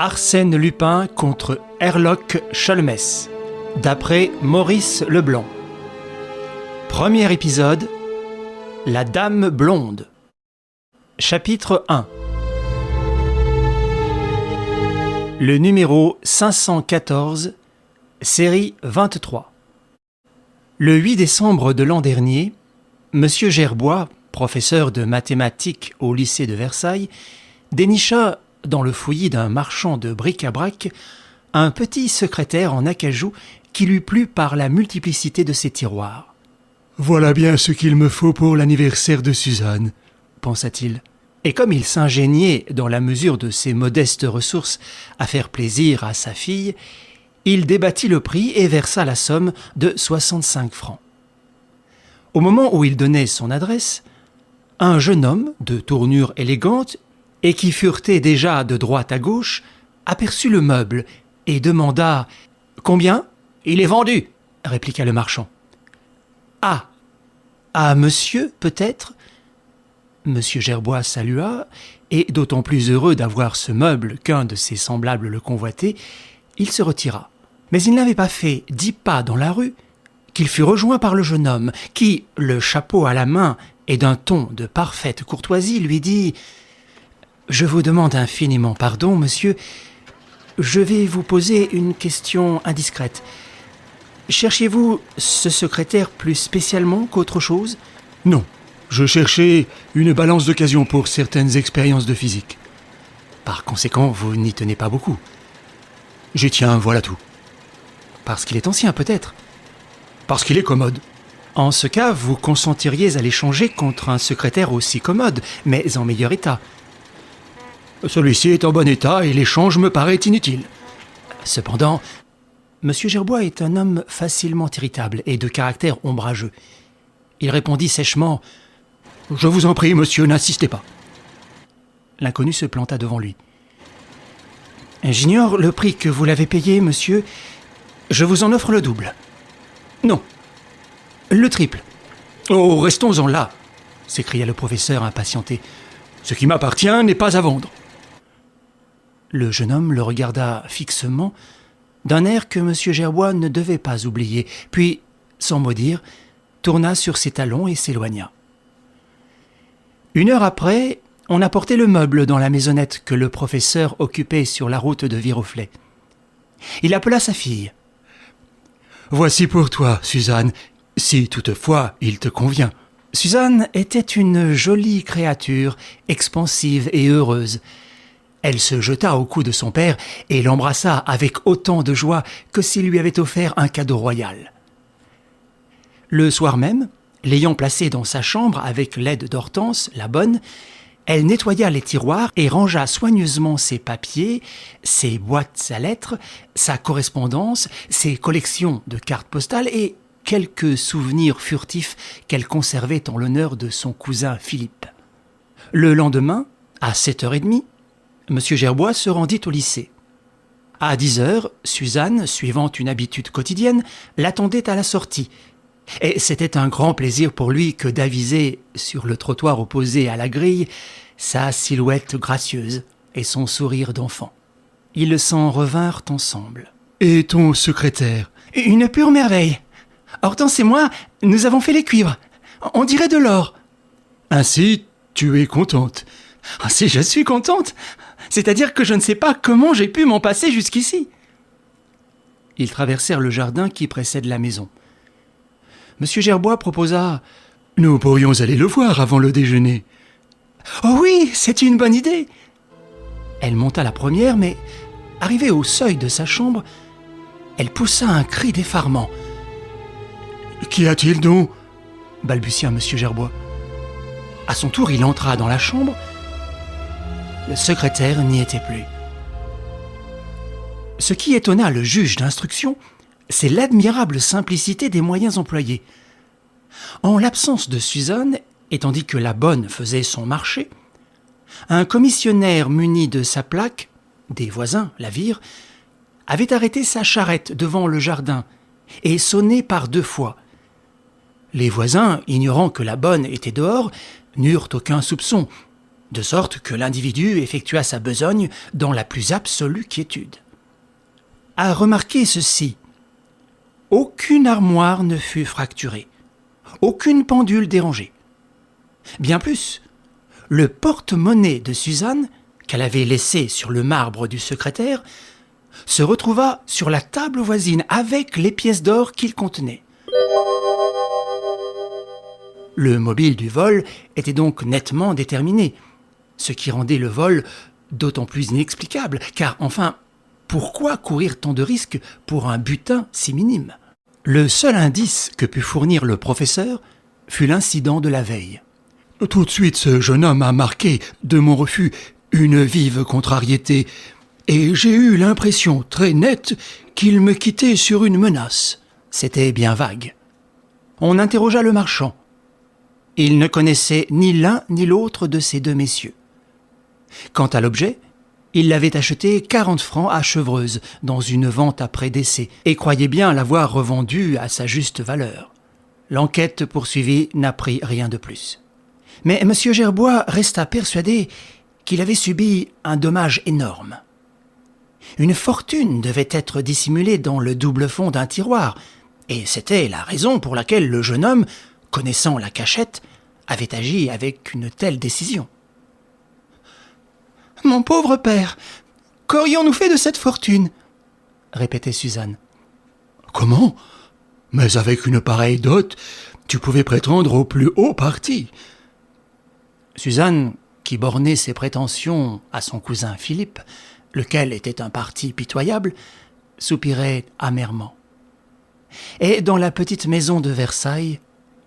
Arsène Lupin contre Herlock Sholmès, d'après Maurice Leblanc. Premier épisode, La Dame Blonde. Chapitre 1. Le numéro 514, série 23. Le 8 décembre de l'an dernier, M. Gerbois, professeur de mathématiques au lycée de Versailles, dénicha dans le fouillis d'un marchand de bric-à-brac un petit secrétaire en acajou qui lui plut par la multiplicité de ses tiroirs. « Voilà bien ce qu'il me faut pour l'anniversaire de Suzanne », pensa-t-il. Et comme il s'ingéniait, dans la mesure de ses modestes ressources, à faire plaisir à sa fille, il débattit le prix et versa la somme de 65 francs. Au moment où il donnait son adresse, un jeune homme de tournure élégante et qui furetait déjà de droite à gauche, aperçut le meuble et demanda « Combien ?»« Il est vendu !» répliqua le marchand. « Ah ! À monsieur, peut-être ?» Monsieur Gerbois salua, et d'autant plus heureux d'avoir ce meuble qu'un de ses semblables le convoitait, il se retira. Mais il n'avait pas fait 10 pas dans la rue qu'il fut rejoint par le jeune homme qui, le chapeau à la main et d'un ton de parfaite courtoisie, lui dit « Je vous demande infiniment pardon, monsieur. Je vais vous poser une question indiscrète. Cherchiez-vous ce secrétaire plus spécialement qu'autre chose ?»« Non, je cherchais une balance d'occasion pour certaines expériences de physique. » »« Par conséquent, vous n'y tenez pas beaucoup. »« J'y tiens, voilà tout. »« Parce qu'il est ancien, peut-être. »« Parce qu'il est commode. » »« En ce cas, vous consentiriez à l'échanger contre un secrétaire aussi commode, mais en meilleur état. » Celui-ci est en bon état et l'échange me paraît inutile. Cependant, M. Gerbois est un homme facilement irritable et de caractère ombrageux. Il répondit sèchement « Je vous en prie, monsieur, n'insistez pas. » L'inconnu se planta devant lui. « J'ignore le prix que vous l'avez payé, monsieur. Je vous en offre le double. »« Non. »« Le triple. »« Oh, restons-en là !» s'écria le professeur impatienté. « Ce qui m'appartient n'est pas à vendre. » Le jeune homme le regarda fixement, d'un air que M. Gerbois ne devait pas oublier, puis, sans mot dire, tourna sur ses talons et s'éloigna. 1 heure après, on apportait le meuble dans la maisonnette que le professeur occupait sur la route de Viroflay. Il appela sa fille. « Voici pour toi, Suzanne, si toutefois il te convient. » Suzanne était une jolie créature, expansive et heureuse. Elle se jeta au cou de son père et l'embrassa avec autant de joie que s'il lui avait offert un cadeau royal. Le soir même, l'ayant placée dans sa chambre avec l'aide d'Hortense, la bonne, elle nettoya les tiroirs et rangea soigneusement ses papiers, ses boîtes à lettres, sa correspondance, ses collections de cartes postales et quelques souvenirs furtifs qu'elle conservait en l'honneur de son cousin Philippe. Le lendemain, à 7h30, M. Gerbois se rendit au lycée. À 10h, Suzanne, suivant une habitude quotidienne, l'attendait à la sortie. Et c'était un grand plaisir pour lui que d'aviser, sur le trottoir opposé à la grille, sa silhouette gracieuse et son sourire d'enfant. Ils s'en revinrent ensemble. « Et ton secrétaire ?»« Une pure merveille. Hortense et moi, nous avons fait les cuivres. On dirait de l'or. »« Ainsi, tu es contente ?»« Ah, si je suis contente. C'est-à-dire que je ne sais pas comment j'ai pu m'en passer jusqu'ici. » Ils traversèrent le jardin qui précède la maison. M. Gerbois proposa « Nous pourrions aller le voir avant le déjeuner. »« Oh oui, c'est une bonne idée !» Elle monta la première, mais, arrivée au seuil de sa chambre, elle poussa un cri d'effarement. « Qu'y a-t-il donc ?» balbutia M. Gerbois. À son tour, il entra dans la chambre. Le secrétaire n'y était plus. Ce qui étonna le juge d'instruction, c'est l'admirable simplicité des moyens employés. En l'absence de Suzanne, et tandis que la bonne faisait son marché, un commissionnaire muni de sa plaque, des voisins la virent, avait arrêté sa charrette devant le jardin et sonné par 2 fois. Les voisins, ignorant que la bonne était dehors, n'eurent aucun soupçon. de sorte que l'individu effectua sa besogne dans la plus absolue quiétude. À remarquer ceci, aucune armoire ne fut fracturée, aucune pendule dérangée. Bien plus, le porte-monnaie de Suzanne, qu'elle avait laissé sur le marbre du secrétaire, se retrouva sur la table voisine avec les pièces d'or qu'il contenait. Le mobile du vol était donc nettement déterminé, ce qui rendait le vol d'autant plus inexplicable, car enfin, pourquoi courir tant de risques pour un butin si minime ? Le seul indice que put fournir le professeur fut l'incident de la veille. Tout de suite, ce jeune homme a marqué de mon refus une vive contrariété, et j'ai eu l'impression très nette qu'il me quittait sur une menace. C'était bien vague. On interrogea le marchand. Il ne connaissait ni l'un ni l'autre de ces deux messieurs. Quant à l'objet, il l'avait acheté 40 francs à Chevreuse dans une vente après décès et croyait bien l'avoir revendu à sa juste valeur. L'enquête poursuivie n'apprit rien de plus. Mais M. Gerbois resta persuadé qu'il avait subi un dommage énorme. Une fortune devait être dissimulée dans le double fond d'un tiroir, et c'était la raison pour laquelle le jeune homme, connaissant la cachette, avait agi avec une telle décision. « Mon pauvre père, qu'aurions-nous fait de cette fortune ?» répétait Suzanne. « Comment ? Mais avec une pareille dot, tu pouvais prétendre au plus haut parti. » Suzanne, qui bornait ses prétentions à son cousin Philippe, lequel était un parti pitoyable, soupirait amèrement. Et dans la petite maison de Versailles,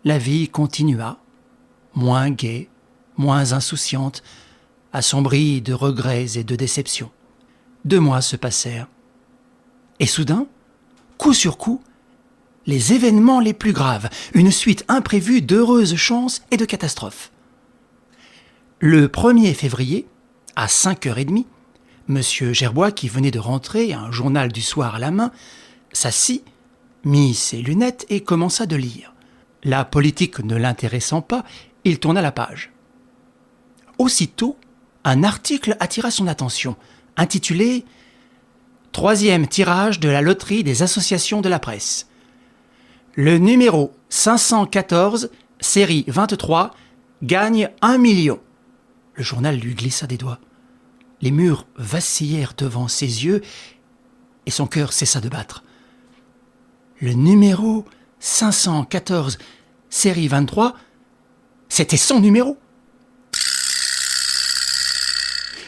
la vie continua, moins gaie, moins insouciante, assombrie de regrets et de déceptions. 2 mois se passèrent. Et soudain, coup sur coup, les événements les plus graves, une suite imprévue d'heureuses chances et de catastrophes. Le 1er février, à 5h30, M. Gerbois, qui venait de rentrer, un journal du soir à la main, s'assit, mit ses lunettes et commença de lire. La politique ne l'intéressant pas, il tourna la page. Aussitôt, un article attira son attention, intitulé « 3e tirage de la loterie des associations de la presse. Le numéro 514, série 23, gagne 1 million. » Le journal lui glissa des doigts. Les murs vacillèrent devant ses yeux et son cœur cessa de battre. Le numéro 514, série 23, c'était son numéro.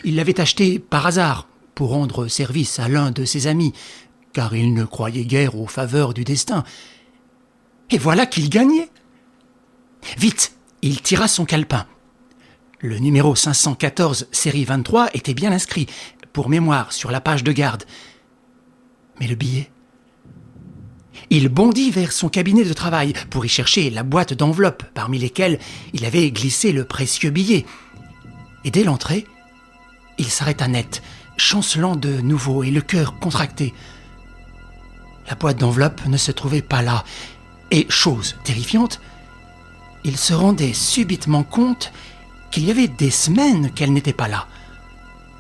Il l'avait acheté par hasard pour rendre service à l'un de ses amis, car il ne croyait guère aux faveurs du destin. Et voilà qu'il gagnait. Vite, il tira son calepin. Le numéro 514, série 23, était bien inscrit, pour mémoire, sur la page de garde. Mais le billet... Il bondit vers son cabinet de travail pour y chercher la boîte d'enveloppes parmi lesquelles il avait glissé le précieux billet. Et dès l'entrée, il s'arrêta net, chancelant de nouveau et le cœur contracté. La boîte d'enveloppes ne se trouvait pas là. Et, chose terrifiante, il se rendait subitement compte qu'il y avait des semaines qu'elle n'était pas là.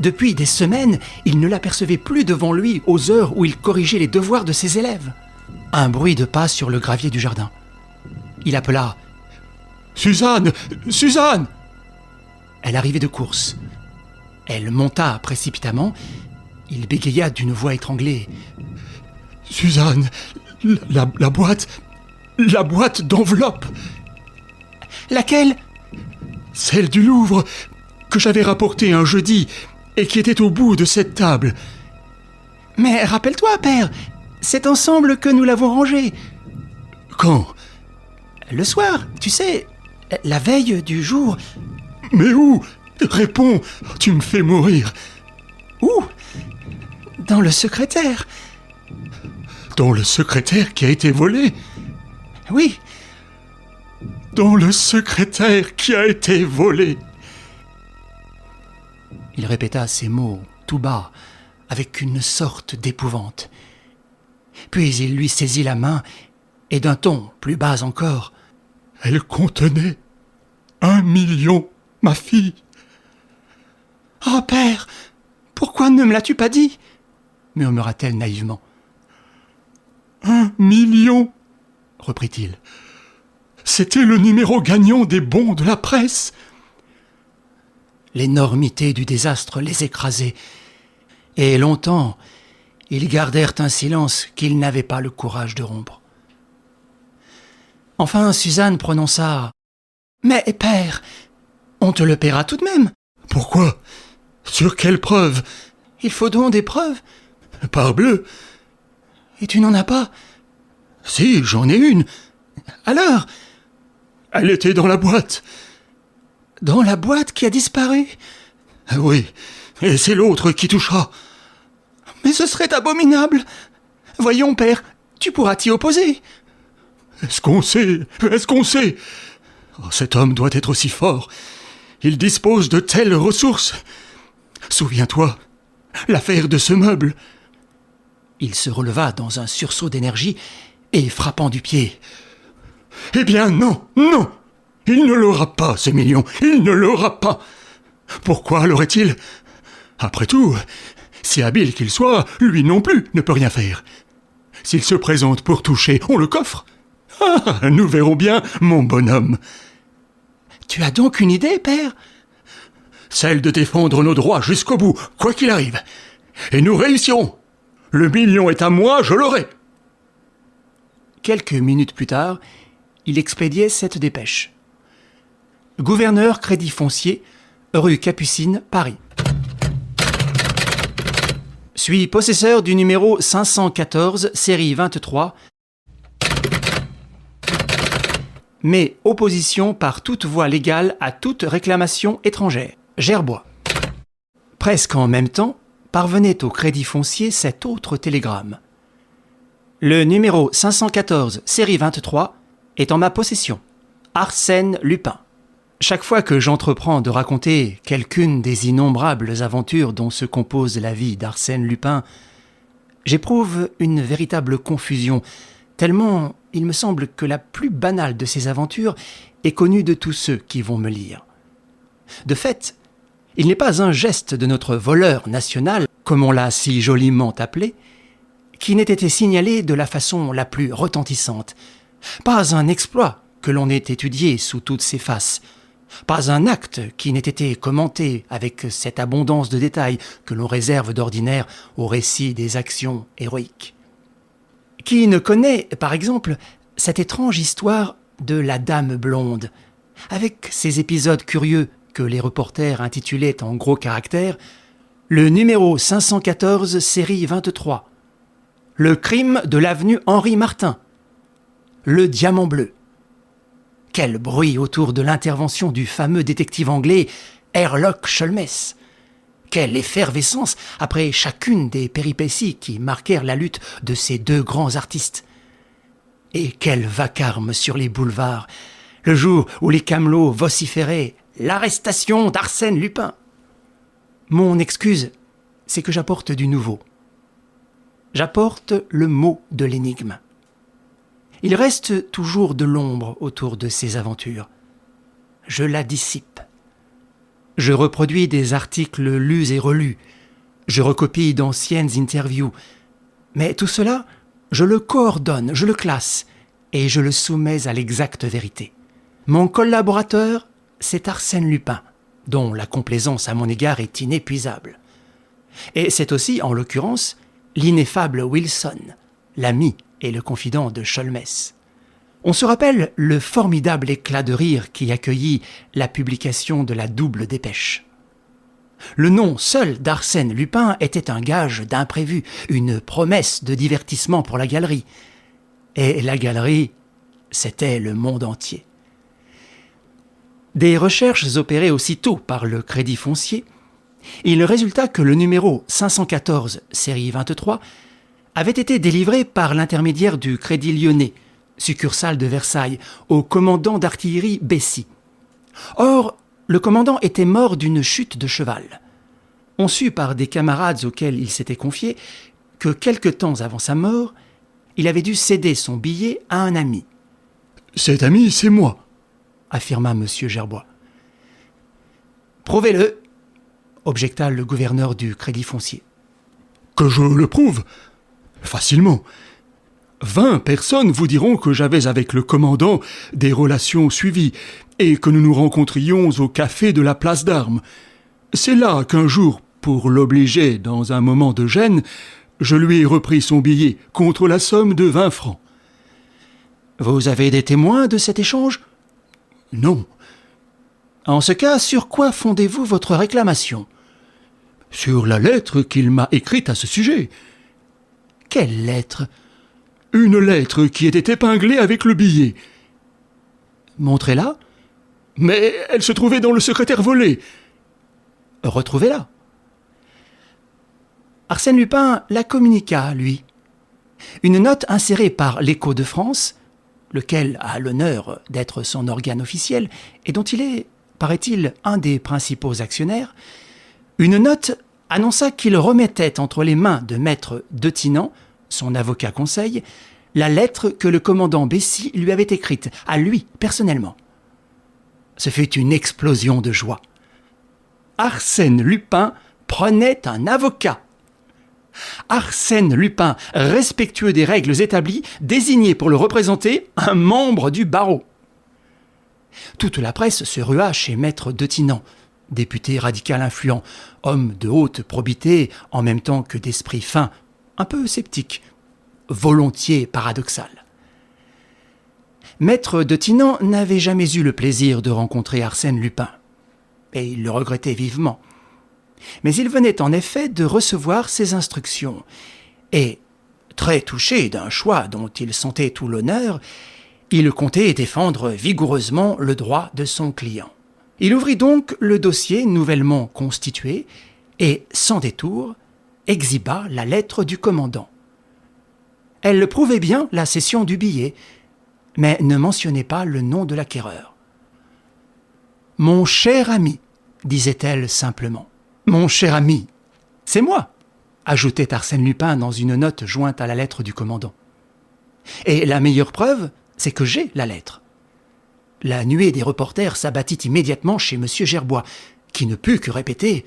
Depuis des semaines, il ne l'apercevait plus devant lui aux heures où il corrigeait les devoirs de ses élèves. Un bruit de pas sur le gravier du jardin. Il appela « Suzanne ! Suzanne !» Elle arrivait de course. Elle monta précipitamment. Il bégaya d'une voix étranglée. « Suzanne, la boîte d'enveloppe !»« Laquelle ?»« Celle du Louvre, que j'avais rapportée un jeudi et qui était au bout de cette table. »« Mais rappelle-toi, père, c'est ensemble que nous l'avons rangée. »« Quand ?»« Le soir, tu sais, la veille du jour. »« Mais où ? Réponds, tu me fais mourir. »« Où ? Dans le secrétaire. »« Dans le secrétaire qui a été volé ? » ?»« Oui. »« Dans le secrétaire qui a été volé. » Il répéta ces mots tout bas, avec une sorte d'épouvante. Puis il lui saisit la main, et d'un ton plus bas encore. « Elle contenait 1 million, ma fille. « Ah, père, pourquoi ne me l'as-tu pas dit ?» murmura-t-elle naïvement. « 1 million !» reprit-il. « C'était le numéro gagnant des bons de la presse. » L'énormité du désastre les écrasait, et longtemps, ils gardèrent un silence qu'ils n'avaient pas le courage de rompre. Enfin, Suzanne prononça « Mais, père, on te le paiera tout de même. »« Pourquoi ? Sur quelle preuve ? » ?»« Il faut donc des preuves. »« Parbleu !»« Et tu n'en as pas ? » ?»« Si, j'en ai une. »« Alors ? » ?»« Elle était dans la boîte. »« Dans la boîte qui a disparu ? » ?»« Oui, et c'est l'autre qui touchera. »« Mais ce serait abominable. Voyons, père, tu pourras t'y opposer. »« Est-ce qu'on sait ? Est-ce qu'on sait ? Oh, cet homme doit être aussi fort. Il dispose de telles ressources. Souviens-toi, l'affaire de ce meuble. » Il se releva dans un sursaut d'énergie et frappant du pied. « Eh bien non, non ! Il ne l'aura pas, ce million. Il ne l'aura pas. Pourquoi l'aurait-il ? Après tout, si habile qu'il soit, lui non plus ne peut rien faire. S'il se présente pour toucher, on le coffre. Ah, nous verrons bien, mon bonhomme. » « Tu as donc une idée, père ? » ?»« Celle de défendre nos droits jusqu'au bout, quoi qu'il arrive. Et nous réussirons. Le million est à moi, je l'aurai. » Quelques minutes plus tard, il expédiait cette dépêche. « Gouverneur Crédit Foncier, rue Capucine, Paris. Suis possesseur du numéro 514, série 23, mais opposition par toute voie légale à toute réclamation étrangère. Gerbois. » Presque en même temps, parvenait au Crédit Foncier cet autre télégramme. « Le numéro 514, série 23, est en ma possession. Arsène Lupin. » Chaque fois que j'entreprends de raconter quelqu'une des innombrables aventures dont se compose la vie d'Arsène Lupin, j'éprouve une véritable confusion, tellement il me semble que la plus banale de ces aventures est connue de tous ceux qui vont me lire. De fait, il n'est pas un geste de notre voleur national, comme on l'a si joliment appelé, qui n'ait été signalé de la façon la plus retentissante, pas un exploit que l'on ait étudié sous toutes ses faces, pas un acte qui n'ait été commenté avec cette abondance de détails que l'on réserve d'ordinaire au récit des actions héroïques. Qui ne connaît, par exemple, cette étrange histoire de la Dame blonde, avec ces épisodes curieux que les reporters intitulaient en gros caractères « Le numéro 514, série 23 »,« Le crime de l'avenue Henri Martin »,« Le diamant bleu ». Quel bruit autour de l'intervention du fameux détective anglais Sherlock Holmes ! Quelle effervescence après chacune des péripéties qui marquèrent la lutte de ces deux grands artistes ! Et quel vacarme sur les boulevards, le jour où les camelots vociféraient « L'arrestation d'Arsène Lupin !» Mon excuse, c'est que j'apporte du nouveau. J'apporte le mot de l'énigme. Il reste toujours de l'ombre autour de ces aventures. Je la dissipe. Je reproduis des articles lus et relus. Je recopie d'anciennes interviews. Mais tout cela, je le coordonne, je le classe et je le soumets à l'exacte vérité. Mon collaborateur, c'est Arsène Lupin, dont la complaisance à mon égard est inépuisable. Et c'est aussi, en l'occurrence, l'ineffable Wilson, l'ami et le confident de Sholmès. On se rappelle le formidable éclat de rire qui accueillit la publication de la double dépêche. Le nom seul d'Arsène Lupin était un gage d'imprévu, une promesse de divertissement pour la galerie. Et la galerie, c'était le monde entier. Des recherches opérées aussitôt par le Crédit Foncier, il résulta que le numéro 514, série 23, avait été délivré par l'intermédiaire du Crédit Lyonnais, succursale de Versailles, au commandant d'artillerie Bessy. Or, le commandant était mort d'une chute de cheval. On sut par des camarades auxquels il s'était confié que quelque temps avant sa mort, il avait dû céder son billet à un ami. « Cet ami, c'est moi », affirma M. Gerbois. « Prouvez-le. objecta le gouverneur du Crédit foncier. Que je le prouve? Facilement. 20 personnes vous diront que j'avais avec le commandant des relations suivies et que nous nous rencontrions au café de la place d'Armes. C'est là qu'un jour, pour l'obliger dans un moment de gêne, je lui ai repris son billet contre la somme de 20 francs. Vous avez des témoins de cet échange? Non. En ce cas, sur quoi fondez-vous votre réclamation? Sur la lettre qu'il m'a écrite à ce sujet. Quelle lettre? Une lettre qui était épinglée avec le billet. Montrez-la. Mais elle se trouvait dans le secrétaire volé. Retrouvez-la. Arsène Lupin la communiqua, lui. Une note insérée par l'Écho de France, lequel a l'honneur d'être son organe officiel et dont il est, paraît-il, un des principaux actionnaires, une note annonça qu'il remettait entre les mains de maître de Thinan, son avocat conseil, la lettre que le commandant Bessy lui avait écrite, à lui, personnellement. Ce fut une explosion de joie. Arsène Lupin prenait un avocat. Arsène Lupin, respectueux des règles établies, désignait pour le représenter un membre du barreau. Toute la presse se rua chez maître de Thinan, député radical influent, homme de haute probité en même temps que d'esprit fin, un peu sceptique, volontiers paradoxal. Maître de Thinan n'avait jamais eu le plaisir de rencontrer Arsène Lupin, et il le regrettait vivement. Mais il venait en effet de recevoir ses instructions, et, très touché d'un choix dont il sentait tout l'honneur, il comptait défendre vigoureusement le droit de son client. Il ouvrit donc le dossier nouvellement constitué et, sans détour, exhiba la lettre du commandant. Elle prouvait bien la cession du billet, mais ne mentionnait pas le nom de l'acquéreur. « Mon cher ami », disait-elle simplement. « Mon cher ami, c'est moi », ajoutait Arsène Lupin dans une note jointe à la lettre du commandant. « Et la meilleure preuve, c'est que j'ai la lettre. » La nuée des reporters s'abattit immédiatement chez M. Gerbois, qui ne put que répéter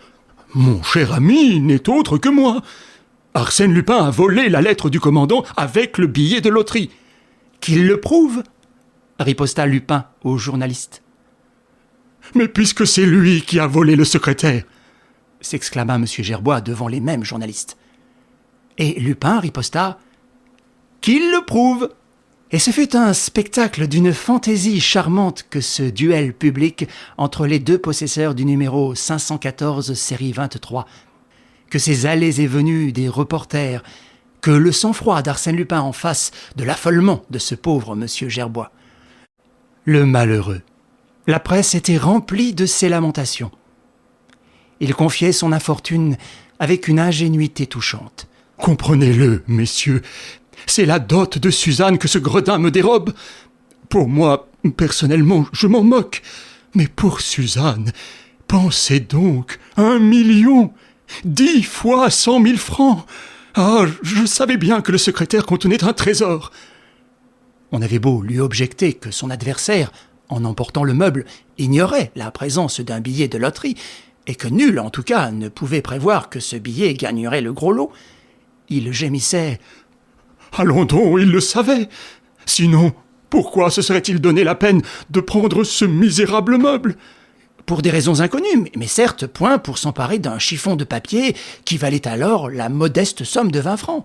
« Mon cher ami n'est autre que moi. Arsène Lupin a volé la lettre du commandant avec le billet de loterie. »« Qu'il le prouve !» riposta Lupin au journaliste. « Mais puisque c'est lui qui a volé le secrétaire !» s'exclama M. Gerbois devant les mêmes journalistes. Et Lupin riposta « Qu'il le prouve !» Et ce fut un spectacle d'une fantaisie charmante que ce duel public entre les deux possesseurs du numéro 514 série 23, que ces allées et venues des reporters, que le sang-froid d'Arsène Lupin en face de l'affolement de ce pauvre M. Gerbois. Le malheureux. La presse était remplie de ses lamentations. Il confiait son infortune avec une ingénuité touchante. « Comprenez-le, messieurs, c'est la dot de Suzanne que ce gredin me dérobe. Pour moi, personnellement, je m'en moque. Mais pour Suzanne, pensez donc, 1 million, 10 fois 100 000 francs. Ah, je savais bien que le secrétaire contenait un trésor. » On avait beau lui objecter que son adversaire, en emportant le meuble, ignorait la présence d'un billet de loterie, et que nul, en tout cas, ne pouvait prévoir que ce billet gagnerait le gros lot, il gémissait « Allons donc, il le savait. Sinon, pourquoi se serait-il donné la peine de prendre ce misérable meuble ?» Pour des raisons inconnues, mais certes point pour s'emparer d'un chiffon de papier qui valait alors la modeste somme de 20 francs.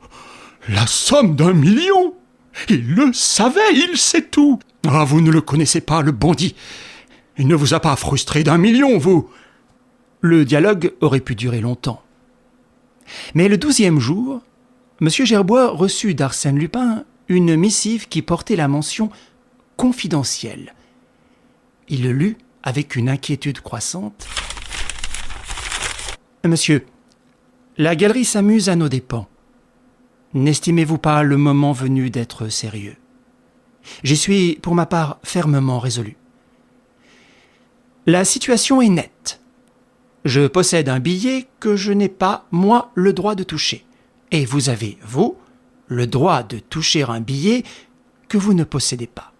« La somme d'1 million ! Il le savait, il sait tout. Ah, vous ne le connaissez pas, le bandit. Il ne vous a pas frustré d'1 million, vous. » Le dialogue aurait pu durer longtemps. Mais le 12e jour, M. Gerbois reçut d'Arsène Lupin une missive qui portait la mention « confidentielle ». Il le lut avec une inquiétude croissante. « Monsieur, la galerie s'amuse à nos dépens. N'estimez-vous pas le moment venu d'être sérieux? J'y suis, pour ma part, fermement résolu. La situation est nette. Je possède un billet que je n'ai pas, moi, le droit de toucher. Et vous avez, vous, le droit de toucher un billet que vous ne possédez pas.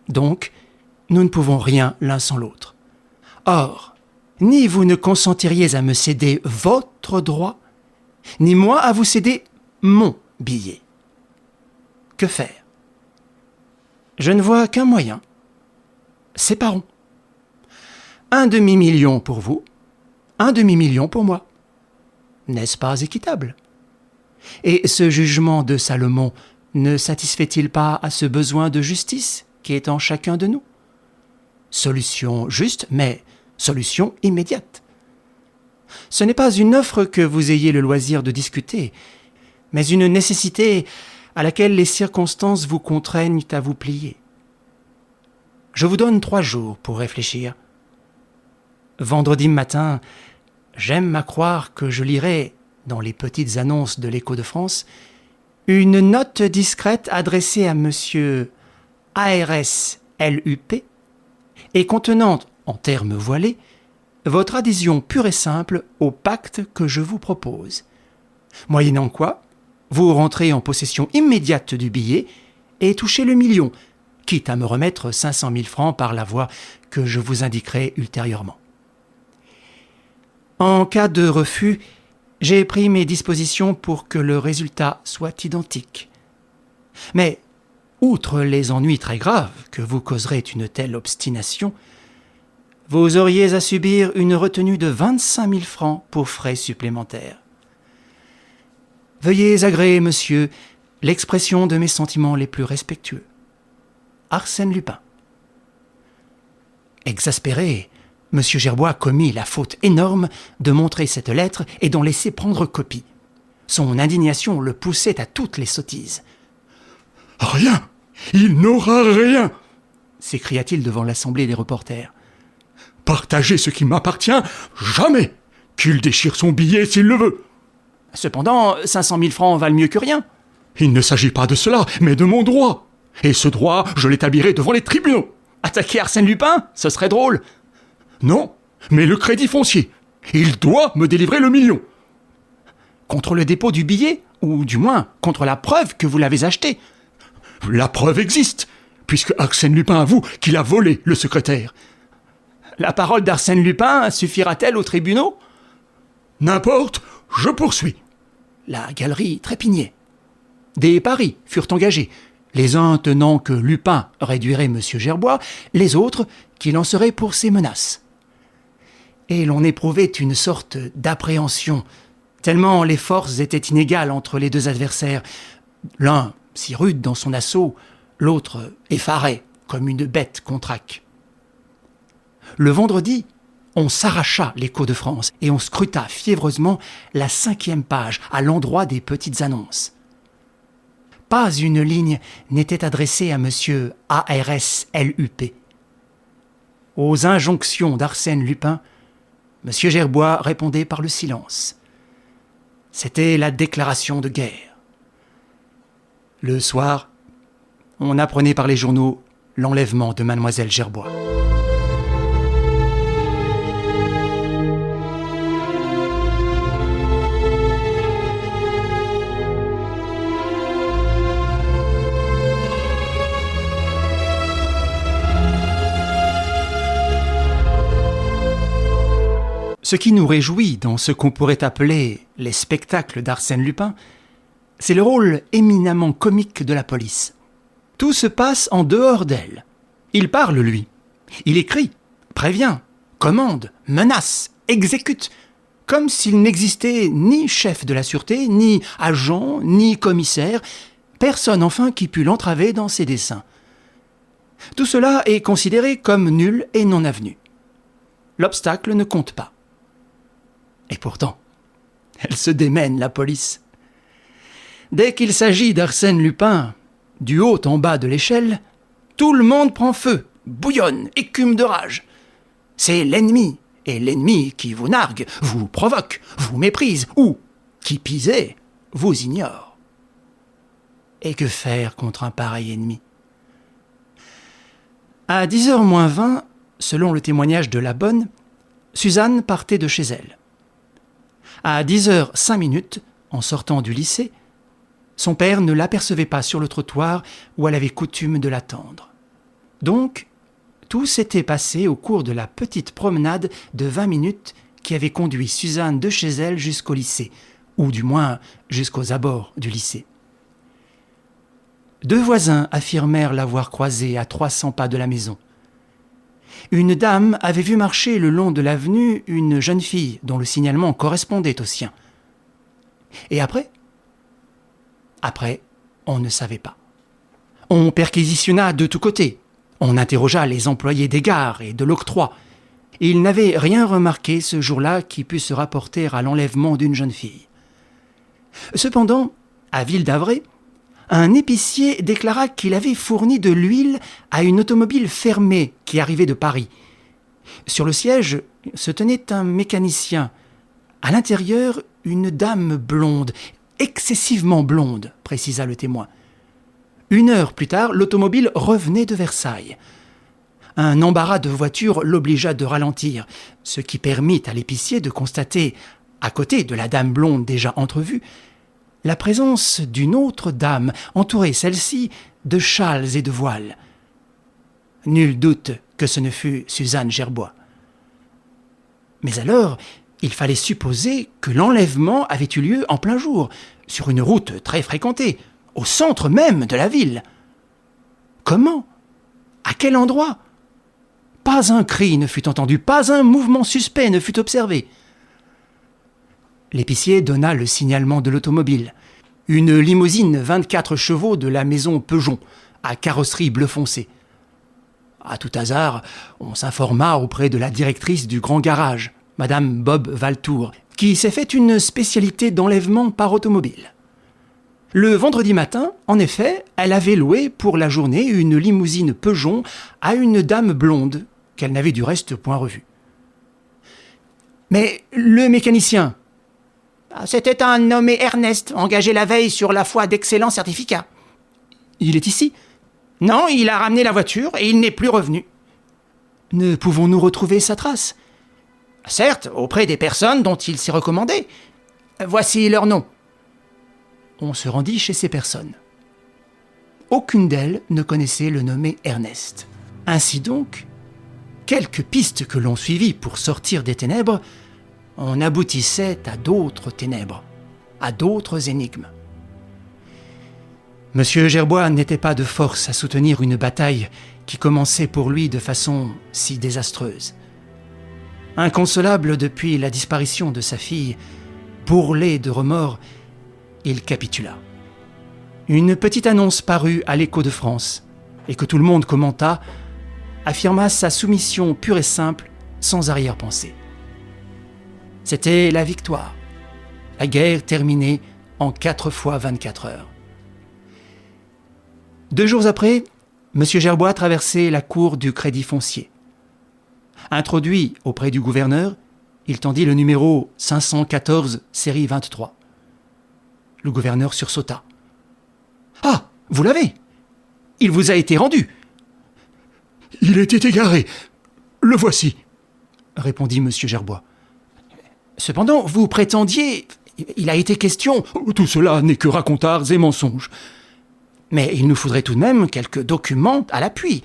Donc, nous ne pouvons rien l'un sans l'autre. Or, Ni vous ne consentiriez à me céder votre droit, ni moi à vous céder mon billet. Que faire? Je ne vois qu'un moyen. Séparons. 1 demi-million pour vous, 1 demi-million pour moi. N'est-ce pas équitable? Et ce jugement de Salomon ne satisfait-il pas à ce besoin de justice qui est en chacun de nous? Solution juste, mais solution immédiate. Ce n'est pas une offre que vous ayez le loisir de discuter, mais une nécessité à laquelle les circonstances vous contraignent à vous plier. Je vous donne 3 jours pour réfléchir. Vendredi matin, j'aime à croire que je lirai, dans les petites annonces de l'Écho de France, une note discrète adressée à monsieur ARS LUP et contenant, en termes voilés, votre adhésion pure et simple au pacte que je vous propose. Moyennant quoi, vous rentrez en possession immédiate du billet et touchez le million, quitte à me remettre 500 000 francs par la voie que je vous indiquerai ultérieurement. En cas de refus, j'ai pris mes dispositions pour que le résultat soit identique. Mais, outre les ennuis très graves que vous causerait une telle obstination, vous auriez à subir une retenue de 25 000 francs pour frais supplémentaires. Veuillez agréer, monsieur, l'expression de mes sentiments les plus respectueux. Arsène Lupin. Exaspéré, M. Gerbois commit la faute énorme de montrer cette lettre et d'en laisser prendre copie. Son indignation le poussait à toutes les sottises. « Rien! Il n'aura rien !» s'écria-t-il devant l'assemblée des reporters. « Partager ce qui m'appartient, jamais! Qu'il déchire son billet s'il le veut !» Cependant, 500 000 francs valent mieux que rien. Il ne s'agit pas de cela, mais de mon droit. Et ce droit, je l'établirai devant les tribunaux. Attaquer Arsène Lupin, ce serait drôle. Non, mais le crédit foncier. Il doit me délivrer le million. Contre le dépôt du billet, ou du moins contre la preuve que vous l'avez acheté. La preuve existe, puisque Arsène Lupin avoue qu'il a volé le secrétaire. La parole d'Arsène Lupin suffira-t-elle aux tribunaux? N'importe, je poursuis. La galerie trépignait. Des paris furent engagés, les uns tenant que Lupin réduirait M. Gerbois, les autres qu'il en serait pour ses menaces. Et l'on éprouvait une sorte d'appréhension, tellement les forces étaient inégales entre les deux adversaires, l'un si rude dans son assaut, l'autre effaré comme une bête qu'on traque. Le vendredi, on s'arracha l'Écho de France et on scruta fiévreusement la 5e page à l'endroit des petites annonces. Pas une ligne n'était adressée à monsieur ARS LUP. Aux injonctions d'Arsène Lupin, monsieur Gerbois répondait par le silence. C'était la déclaration de guerre. Le soir, on apprenait par les journaux l'enlèvement de mademoiselle Gerbois. Ce qui nous réjouit dans ce qu'on pourrait appeler les spectacles d'Arsène Lupin, c'est le rôle éminemment comique de la police. Tout se passe en dehors d'elle. Il parle, lui. Il écrit, prévient, commande, menace, exécute, comme s'il n'existait ni chef de la sûreté, ni agent, ni commissaire, personne enfin qui pût l'entraver dans ses desseins. Tout cela est considéré comme nul et non avenu. L'obstacle ne compte pas. Et pourtant, elle se démène, la police. Dès qu'il s'agit d'Arsène Lupin, du haut en bas de l'échelle, tout le monde prend feu, bouillonne, écume de rage. C'est l'ennemi, et l'ennemi qui vous nargue, vous provoque, vous méprise, ou, qui pis est, vous ignore. Et que faire contre un pareil ennemi? À 10h moins 20, selon le témoignage de la bonne, Suzanne partait de chez elle. À 10h05, en sortant du lycée, son père ne l'apercevait pas sur le trottoir où elle avait coutume de l'attendre. Donc, Tout s'était passé au cours de la petite promenade de 20 minutes qui avait conduit Suzanne de chez elle jusqu'au lycée, ou du moins jusqu'aux abords du lycée. 2 voisins affirmèrent l'avoir croisée à 300 pas de la maison. Une dame avait vu marcher le long de l'avenue une jeune fille dont le signalement correspondait au sien. Et après ? Après, on ne savait pas. On perquisitionna de tous côtés. On interrogea les employés des gares et de l'octroi. Ils n'avaient rien remarqué ce jour-là qui pût se rapporter à l'enlèvement d'une jeune fille. Cependant, à Ville-d'Avray, un épicier déclara qu'il avait fourni de l'huile à une automobile fermée qui arrivait de Paris. Sur le siège se tenait un mécanicien. À l'intérieur, une dame blonde, excessivement blonde, précisa le témoin. 1 heure plus tard, l'automobile revenait de Versailles. Un embarras de voiture l'obligea de ralentir, ce qui permit à l'épicier de constater, à côté de la dame blonde déjà entrevue, la présence d'une autre dame, entourée celle-ci de châles et de voiles. Nul doute que ce ne fût Suzanne Gerbois. Mais alors, il fallait supposer que l'enlèvement avait eu lieu en plein jour, sur une route très fréquentée, au centre même de la ville. Comment ? À quel endroit ? Pas un cri ne fut entendu, pas un mouvement suspect ne fut observé. L'épicier donna le signalement de l'automobile. Une limousine 24 chevaux de la maison Peugeon, à carrosserie bleu foncé. À tout hasard, on s'informa auprès de la directrice du grand garage, Madame Bob Valtour, qui s'est fait une spécialité d'enlèvement par automobile. Le vendredi matin, en effet, elle avait loué pour la journée une limousine Peugeon à une dame blonde, qu'elle n'avait du reste point revue. Mais le mécanicien ? C'était un nommé Ernest, engagé la veille sur la foi d'excellents certificats. Il est ici ? Non, il a ramené la voiture et il n'est plus revenu. Ne pouvons-nous retrouver sa trace ? Certes, auprès des personnes dont il s'est recommandé. Voici leurs noms. On se rendit chez ces personnes. Aucune d'elles ne connaissait le nommé Ernest. Ainsi donc, quelques pistes que l'on suivit pour sortir des ténèbres, on aboutissait à d'autres ténèbres, à d'autres énigmes. Monsieur Gerbois n'était pas de force à soutenir une bataille qui commençait pour lui de façon si désastreuse. Inconsolable depuis la disparition de sa fille, bourrelé de remords, il capitula. Une petite annonce parut à l'Écho de France, et que tout le monde commenta, affirma sa soumission pure et simple, sans arrière-pensée. C'était la victoire. La guerre terminée en 4 fois 24 heures. 2 jours après, M. Gerbois traversait la cour du Crédit Foncier. Introduit auprès du gouverneur, il tendit le numéro 514, série 23. Le gouverneur sursauta. « Ah, vous l'avez ! Il vous a été rendu !»« Il était égaré. Le voici, » répondit M. Gerbois. « Cependant, vous prétendiez... Il a été question... » « Tout cela n'est que racontards et mensonges. » « Mais il nous faudrait tout de même quelques documents à l'appui. »«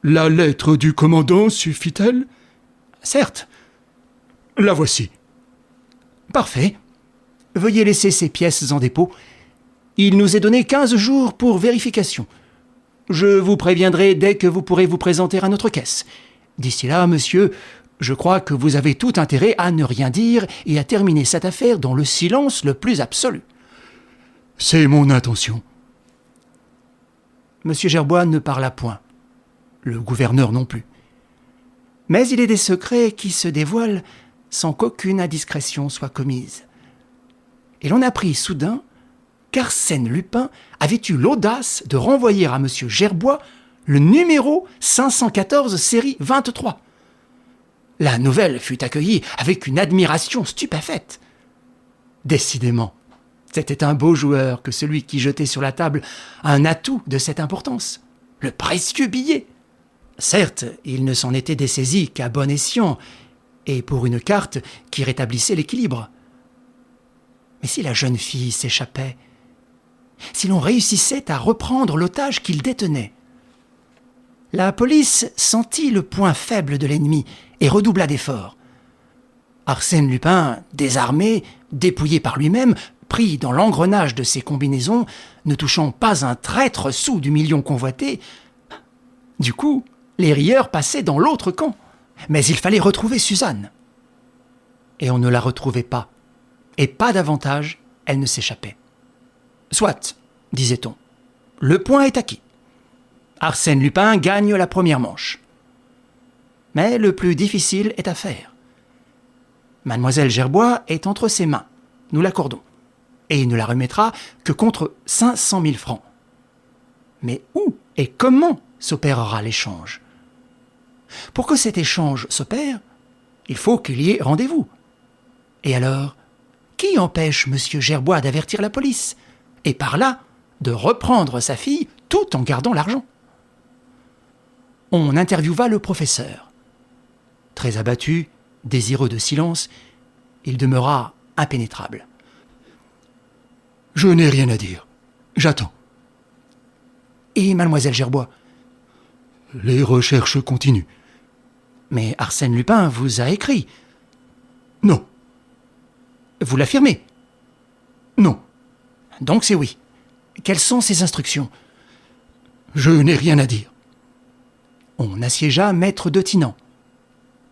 La lettre du commandant suffit-elle ? » ?»« Certes. »« La voici. » »« Parfait. Veuillez laisser ces pièces en dépôt. Il nous est donné 15 jours pour vérification. Je vous préviendrai dès que vous pourrez vous présenter à notre caisse. D'ici là, monsieur, je crois que vous avez tout intérêt à ne rien dire et à terminer cette affaire dans le silence le plus absolu. » »« C'est mon intention. » M. Gerbois ne parla point. Le gouverneur non plus. Mais il est des secrets qui se dévoilent sans qu'aucune indiscrétion soit commise. Et l'on apprit soudain qu'Arsène Lupin avait eu l'audace de renvoyer à M. Gerbois le numéro 514 série 23. La nouvelle fut accueillie avec une admiration stupéfaite. Décidément, c'était un beau joueur que celui qui jetait sur la table un atout de cette importance, le précieux billet. Certes, il ne s'en était dessaisi qu'à bon escient, et pour une carte qui rétablissait l'équilibre. Mais si la jeune fille s'échappait, si l'on réussissait à reprendre l'otage qu'il détenait, La police sentit le point faible de l'ennemi et redoubla d'efforts. Arsène Lupin, désarmé, dépouillé par lui-même, pris dans l'engrenage de ses combinaisons, ne touchant pas un traître sou du million convoité. Du coup, les rieurs passaient dans l'autre camp. Mais il fallait retrouver Suzanne. Et on ne la retrouvait pas. Et pas davantage, elle ne s'échappait. Soit, disait-on, le point est acquis. Arsène Lupin gagne la première manche. Mais le plus difficile est à faire. Mademoiselle Gerbois est entre ses mains, nous l'accordons, et il ne la remettra que contre 500 000 francs. Mais où et comment s'opérera l'échange ? Pour que cet échange s'opère, il faut qu'il y ait rendez-vous. Et alors, qui empêche M. Gerbois d'avertir la police, et par là, de reprendre sa fille tout en gardant l'argent ? On interviewa le professeur. Très abattu, désireux de silence, il demeura impénétrable. « Je n'ai rien à dire. J'attends. » Et mademoiselle Gerbois ? Les recherches continuent. Mais Arsène Lupin vous a écrit. Non. Vous l'affirmez ? Non. Donc c'est oui. Quelles sont ses instructions ? Je n'ai rien à dire. On assiégea maître de Tinan.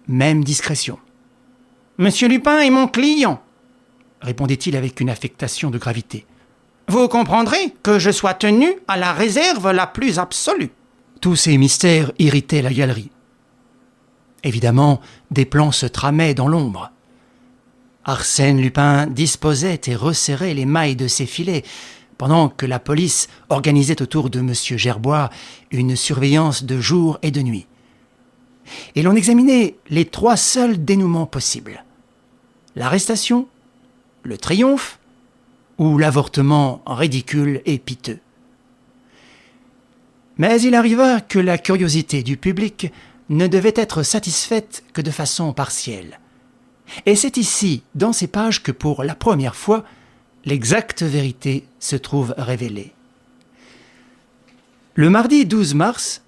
Même discrétion. « Monsieur Lupin est mon client », répondait-il avec une affectation de gravité. « Vous comprendrez que je sois tenu à la réserve la plus absolue. » Tous ces mystères irritaient la galerie. Évidemment, des plans se tramaient dans l'ombre. Arsène Lupin disposait et resserrait les mailles de ses filets, pendant que la police organisait autour de M. Gerbois une surveillance de jour et de nuit. Et l'on examinait les 3 seuls dénouements possibles. L'arrestation, le triomphe ou l'avortement ridicule et piteux. Mais il arriva que la curiosité du public ne devait être satisfaite que de façon partielle. Et c'est ici, dans ces pages, que pour la première fois, l'exacte vérité se trouve révélée. Le mardi 12 mars,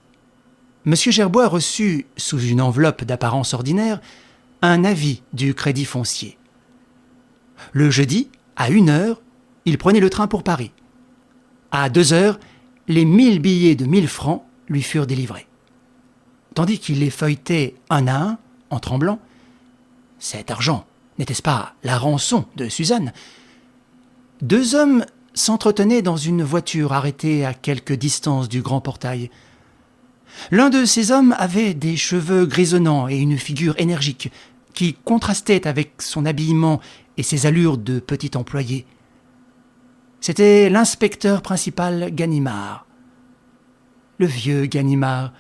M. Gerbois reçut, sous une enveloppe d'apparence ordinaire, un avis du Crédit Foncier. Le jeudi, à 1h, il prenait le train pour Paris. À 2h, les 1000 billets de 1000 francs lui furent délivrés. Tandis qu'il les feuilletait un à un, en tremblant, cet argent, n'était-ce pas la rançon de Suzanne ? 2 hommes s'entretenaient dans une voiture arrêtée à quelque distance du grand portail. L'un de ces hommes avait des cheveux grisonnants et une figure énergique qui contrastait avec son habillement et ses allures de petit employé. C'était l'inspecteur principal Ganimard. Le vieux Ganimard,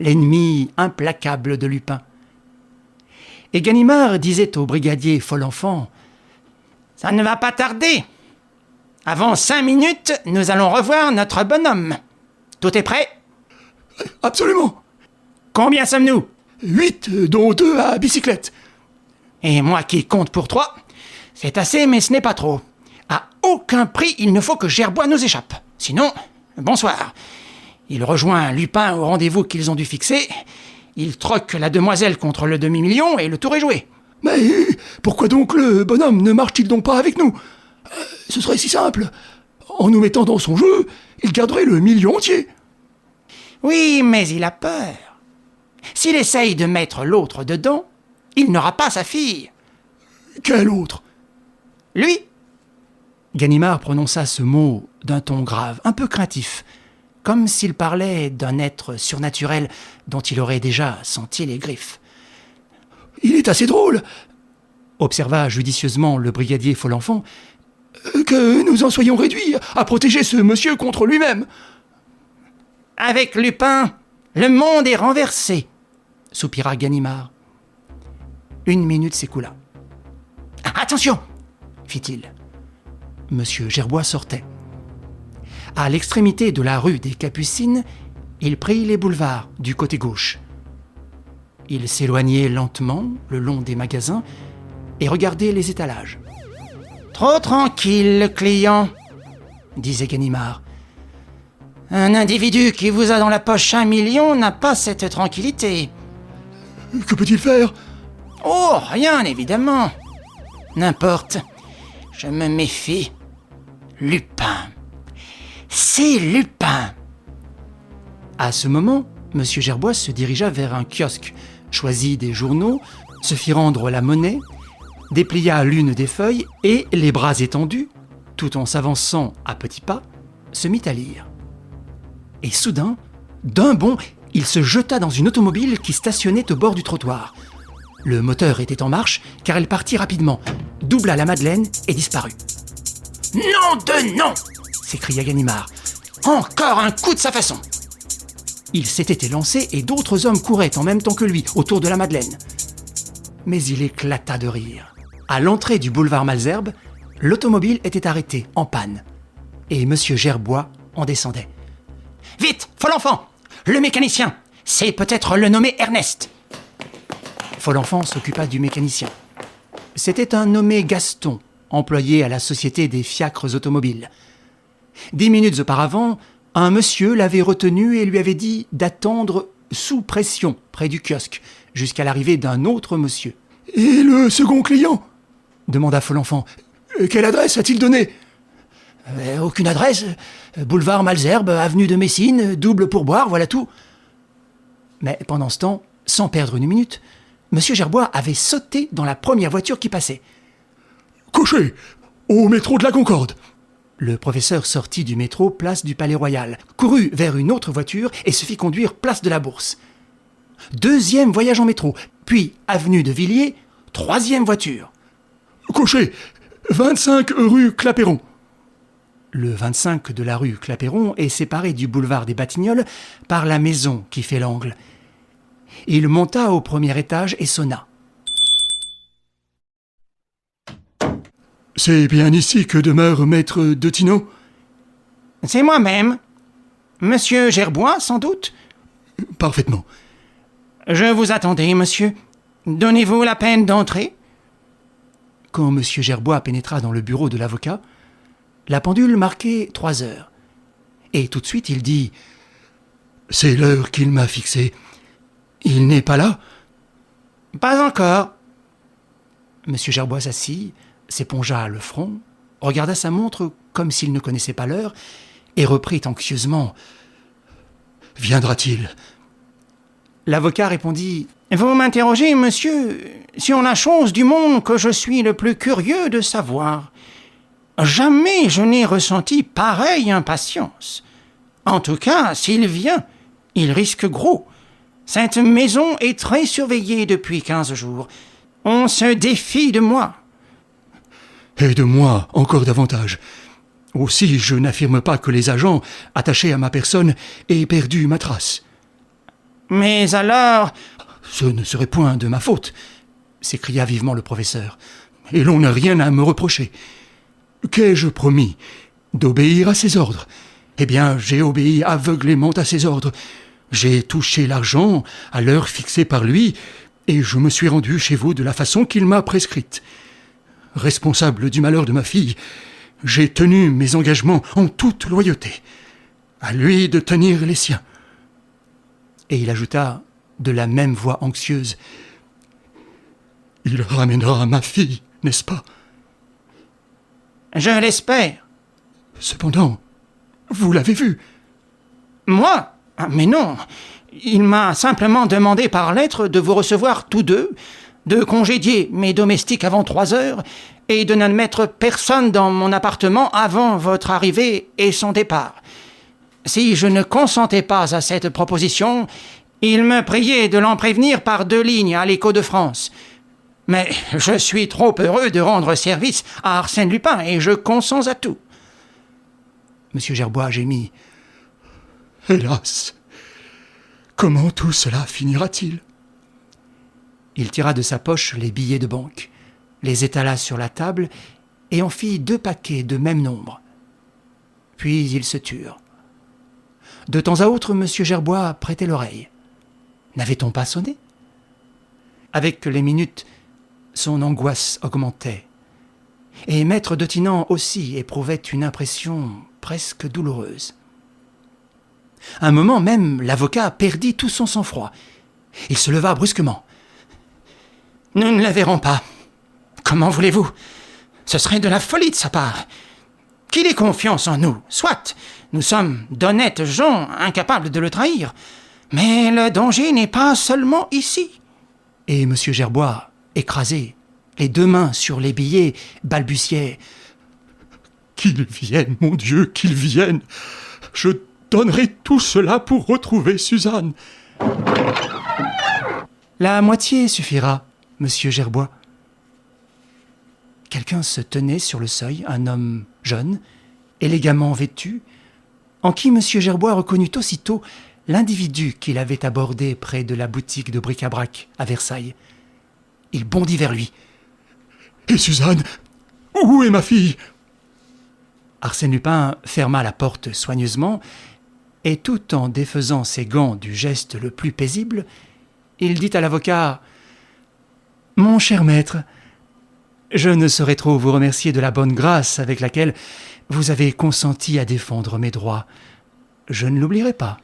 l'ennemi implacable de Lupin. Et Ganimard disait au brigadier Folenfant : « Ça ne va pas tarder. Avant 5 minutes, nous allons revoir notre bonhomme. Tout est prêt ? » « Absolument. »« Combien sommes-nous ? » 8, dont 2 à bicyclette. »« Et moi qui compte pour 3. C'est assez, mais ce n'est pas trop. À aucun prix, il ne faut que Gerbois nous échappe. Sinon, bonsoir. Il rejoint Lupin au rendez-vous qu'ils ont dû fixer. Il troque la demoiselle contre le demi-million et le tour est joué. »« Mais pourquoi donc le bonhomme ne marche-t-il donc pas avec nous ? Ce serait si simple. En nous mettant dans son jeu, il garderait le million entier. » »« Oui, mais il a peur. S'il essaye de mettre l'autre dedans, il n'aura pas sa fille. »« Quel autre ? » ?»« Lui !» Ganimard prononça ce mot d'un ton grave, un peu craintif, comme s'il parlait d'un être surnaturel dont il aurait déjà senti les griffes. « Il est assez drôle, » observa judicieusement le brigadier Folenfant, « que nous en soyons réduits à protéger ce monsieur contre lui-même. » « Avec Lupin, le monde est renversé, » soupira Ganimard. 1 minute s'écoula. « Attention !» fit-il. Monsieur Gerbois sortait. À l'extrémité de la rue des Capucines, il prit les boulevards du côté gauche. Il s'éloignait lentement le long des magasins et regardait les étalages. « Trop tranquille, le client !» disait Ganimard. « Un individu qui vous a dans la poche 1 million n'a pas cette tranquillité. Que peut-il faire? Oh, rien, évidemment. N'importe. Je me méfie. Lupin. C'est Lupin. À ce moment, M. Gerbois se dirigea vers un kiosque, choisit des journaux, se fit rendre la monnaie, déplia l'une des feuilles et, les bras étendus, tout en s'avançant à petits pas, se mit à lire. Et soudain, d'un bond, il se jeta dans une automobile qui stationnait au bord du trottoir. Le moteur était en marche car elle partit rapidement, doubla la Madeleine et disparut. « Nom de nom !» s'écria Ganimard. « Encore un coup de sa façon !» Il s'était élancé et d'autres hommes couraient en même temps que lui autour de la Madeleine. Mais il éclata de rire. À l'entrée du boulevard Malesherbes, l'automobile était arrêtée, en panne. Et M. Gerbois en descendait. « Vite, Folenfant! Le mécanicien! C'est peut-être le nommé Ernest !» Folenfant s'occupa du mécanicien. C'était un nommé Gaston, employé à la Société des fiacres automobiles. 10 minutes auparavant, un monsieur l'avait retenu et lui avait dit d'attendre sous pression près du kiosque, jusqu'à l'arrivée d'un autre monsieur. « Et le second client ?» demanda Folenfant. « Quelle adresse a-t-il donnée ?»« Aucune adresse. Boulevard Malesherbes, avenue de Messine, double pourboire, voilà tout. » Mais pendant ce temps, sans perdre une minute, M. Gerbois avait sauté dans la première voiture qui passait. « Cocher, au métro de la Concorde !» Le professeur sortit du métro place du Palais-Royal, courut vers une autre voiture et se fit conduire place de la Bourse. Deuxième voyage en métro, puis avenue de Villiers, troisième voiture. « Cocher, 25 rue Clapeyron !» Le 25 de la rue Clapeyron est séparé du boulevard des Batignolles par la maison qui fait l'angle. Il monta au premier étage et sonna. « C'est bien ici que demeure maître Detineau ?»« C'est moi-même. Monsieur Gerbois, sans doute ?»« Parfaitement. »« Je vous attendais, monsieur. Donnez-vous la peine d'entrer ?» Quand M. Gerbois pénétra dans le bureau de l'avocat, la pendule marquait 3 heures. Et tout de suite, il dit « C'est l'heure qu'il m'a fixée. Il n'est pas là ?»« Pas encore. » M. Gerbois s'assit, s'épongea le front, regarda sa montre comme s'il ne connaissait pas l'heure, et reprit anxieusement « Viendra-t-il » L'avocat répondit « Vous m'interrogez, monsieur, sur la chose du monde que je suis le plus curieux de savoir. Jamais je n'ai ressenti pareille impatience. En tout cas, s'il vient, il risque gros. Cette maison est très surveillée depuis 15 jours. On se défie de moi. » Et de moi encore davantage. Aussi, je n'affirme pas que les agents, attachés à ma personne, aient perdu ma trace. « Mais alors... » « Ce ne serait point de ma faute, » s'écria vivement le professeur. « Et l'on n'a rien à me reprocher. Qu'ai-je promis? D'obéir à ses ordres. Eh bien, j'ai obéi aveuglément à ses ordres. J'ai touché l'argent à l'heure fixée par lui, et je me suis rendu chez vous de la façon qu'il m'a prescrite. Responsable du malheur de ma fille, j'ai tenu mes engagements en toute loyauté. À lui de tenir les siens. » Et il ajouta, de la même voix anxieuse, « Il ramènera ma fille, n'est-ce pas ?»« Je l'espère. »« Cependant, vous l'avez vu. »« Moi ? Mais non. Il m'a simplement demandé par lettre de vous recevoir tous deux, de congédier mes domestiques avant 3 heures et de n'admettre personne dans mon appartement avant votre arrivée et son départ. Si je ne consentais pas à cette proposition, il me priait de l'en prévenir par 2 lignes à l'Écho de France. Mais je suis trop heureux de rendre service à Arsène Lupin et je consens à tout. » M. Gerbois gémit. « Hélas, comment tout cela finira-t-il ?» Il tira de sa poche les billets de banque, les étala sur la table et en fit 2 paquets de même nombre. Puis ils se turent. De temps à autre, M. Gerbois prêtait l'oreille. N'avait-on pas sonné? Avec les minutes, son angoisse augmentait. Et maître Detinan aussi éprouvait une impression presque douloureuse. À un moment même, l'avocat perdit tout son sang-froid. Il se leva brusquement. « Nous ne la verrons pas. Comment voulez-vous? Ce serait de la folie de sa part. Qu'il ait confiance en nous, soit. Nous sommes d'honnêtes gens incapables de le trahir. Mais le danger n'est pas seulement ici. » Et M. Gerbois, écrasé, les deux mains sur les billets, balbutiait. « Qu'ils viennent, mon Dieu, qu'ils viennent. Je donnerai tout cela pour retrouver Suzanne. » La moitié suffira, Monsieur Gerbois. Quelqu'un se tenait sur le seuil, un homme jeune, élégamment vêtu, en qui Monsieur Gerbois reconnut aussitôt l'individu qu'il avait abordé près de la boutique de bric-à-brac à Versailles. Il bondit vers lui. « Et Suzanne? Où est ma fille ?» Arsène Lupin ferma la porte soigneusement, et tout en défaisant ses gants du geste le plus paisible, il dit à l'avocat « Mon cher maître, je ne saurais trop vous remercier de la bonne grâce avec laquelle vous avez consenti à défendre mes droits. Je ne l'oublierai pas. »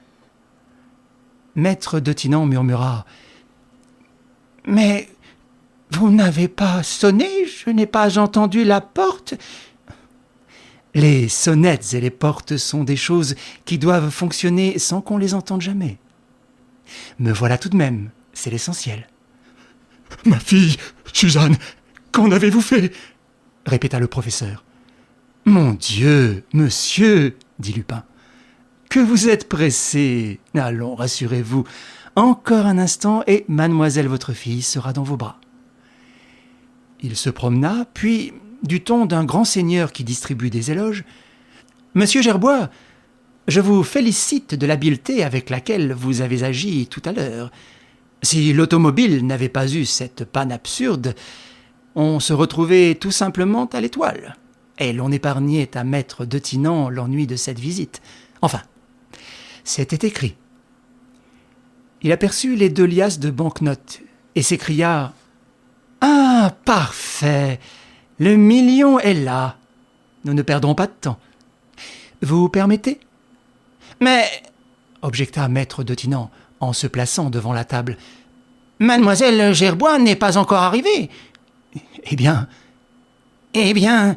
Maître de Thinan murmura « Mais vous n'avez pas sonné, je n'ai pas entendu la porte. » Les sonnettes et les portes sont des choses qui doivent fonctionner sans qu'on les entende jamais. Me voilà tout de même, c'est l'essentiel. « Ma fille, Suzanne, qu'en avez-vous fait ?» répéta le professeur. « Mon Dieu, monsieur, dit Lupin, que vous êtes pressé. Allons, rassurez-vous, encore un instant et mademoiselle votre fille sera dans vos bras. » Il se promena, puis, du ton d'un grand seigneur qui distribue des éloges, « Monsieur Gerbois, je vous félicite de l'habileté avec laquelle vous avez agi tout à l'heure. Si l'automobile n'avait pas eu cette panne absurde, on se retrouvait tout simplement à l'Étoile, et l'on épargnait à maître de Thinan l'ennui de cette visite. Enfin, c'était écrit. » Il aperçut les 2 liasses de banquenotes et s'écria « Ah, parfait! Le million est là. Nous ne perdrons pas de temps. Vous permettez ?»« Mais, objecta maître de Thinan en se plaçant devant la table, mademoiselle Gerbois n'est pas encore arrivée. » Eh bien,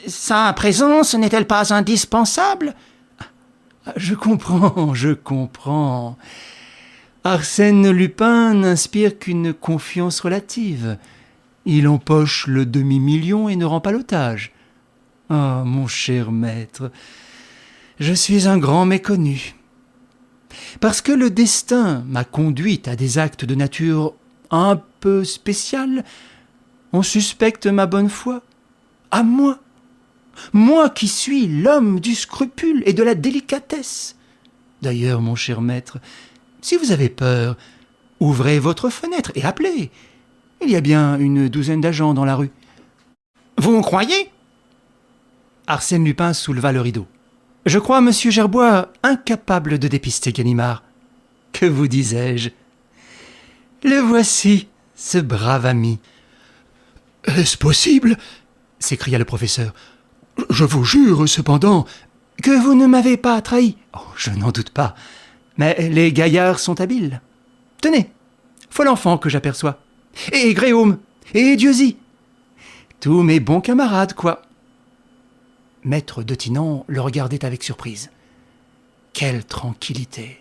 sa présence n'est-elle pas indispensable ? Je comprends. Arsène Lupin n'inspire qu'une confiance relative. Il empoche le demi-million et ne rend pas l'otage. Ah, mon cher maître, je suis un grand méconnu. Parce que le destin m'a conduite à des actes de nature un peu spéciale, on suspecte ma bonne foi. À moi qui suis l'homme du scrupule et de la délicatesse. D'ailleurs, mon cher maître, si vous avez peur, ouvrez votre fenêtre et appelez. Il y a bien une 12aine d'agents dans la rue. Vous croyez ? Arsène Lupin souleva le rideau. Je crois monsieur Gerbois incapable de dépister Ganimard. Que vous disais-je ? Le voici, ce brave ami. « Est-ce possible ?» s'écria le professeur. « Je vous jure, cependant... » « Que vous ne m'avez pas trahi. Oh, je n'en doute pas. Mais les gaillards sont habiles. Tenez, Folenfant que j'aperçois. Et Gréaume. Et Dieuzy. Tous mes bons camarades, quoi. » Maître de Thinan le regardait avec surprise. Quelle tranquillité.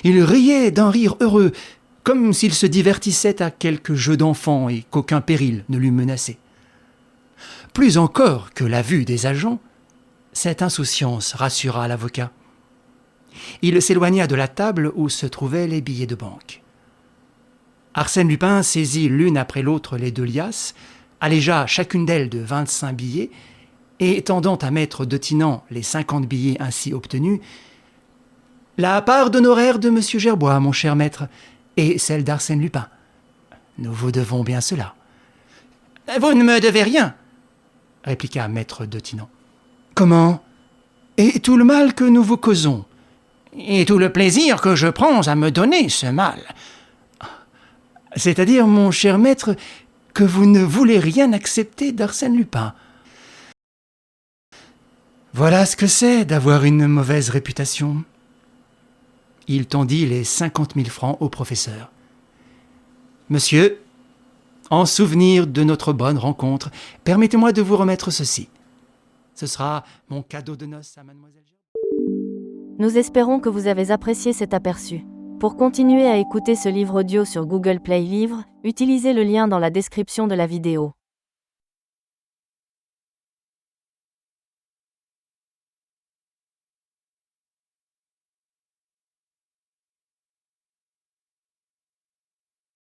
Il riait d'un rire heureux, comme s'il se divertissait à quelque jeu d'enfant et qu'aucun péril ne l'eût menacé. Plus encore que la vue des agents, cette insouciance rassura l'avocat. Il s'éloigna de la table où se trouvaient les billets de banque. Arsène Lupin saisit l'une après l'autre les 2 liasses, allégea chacune d'elles de 25 billets, et tendant à maître de Thinan les 50 billets ainsi obtenus, « La part d'honoraires de monsieur Gerbois, mon cher maître, et celle d'Arsène Lupin. Nous vous devons bien cela. »« Vous ne me devez rien, » répliqua maître de Thinan. « Comment ? Et tout le mal que nous vous causons ? Et tout le plaisir que je prends à me donner ce mal. C'est-à-dire, mon cher maître, que vous ne voulez rien accepter d'Arsène Lupin. Voilà ce que c'est d'avoir une mauvaise réputation. Il tendit les 50 000 francs au professeur. « Monsieur, en souvenir de notre bonne rencontre, permettez-moi de vous remettre ceci. Ce sera mon cadeau de noces à mademoiselle Gerbois. » Nous espérons que vous avez apprécié cet aperçu. Pour continuer à écouter ce livre audio sur Google Play Livres, utilisez le lien dans la description de la vidéo.